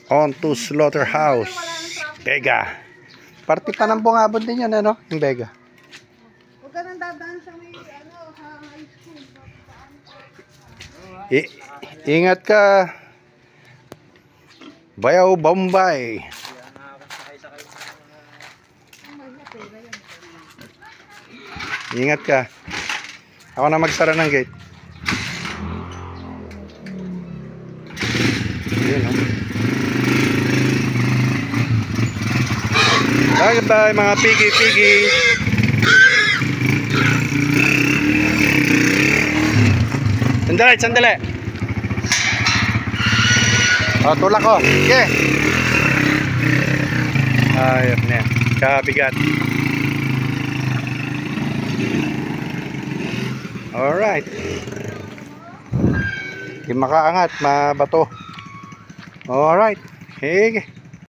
on to Slaughterhouse Vega. Party pa ng bungabon din yan, ano? Yung Vega. Huwag ka nang dadaan sa may, sa high school. Ingat ka. Bayaw Bombay. Ingat ka. Ako na magsara ng gate. Yun, oh. Bye-bye mga pigi-pigi. Sandali, sandali. O, tulak ko. Sige. Ayop na. Kabigat. Alright. Hindi makaangat, mabato. Alright. Sige.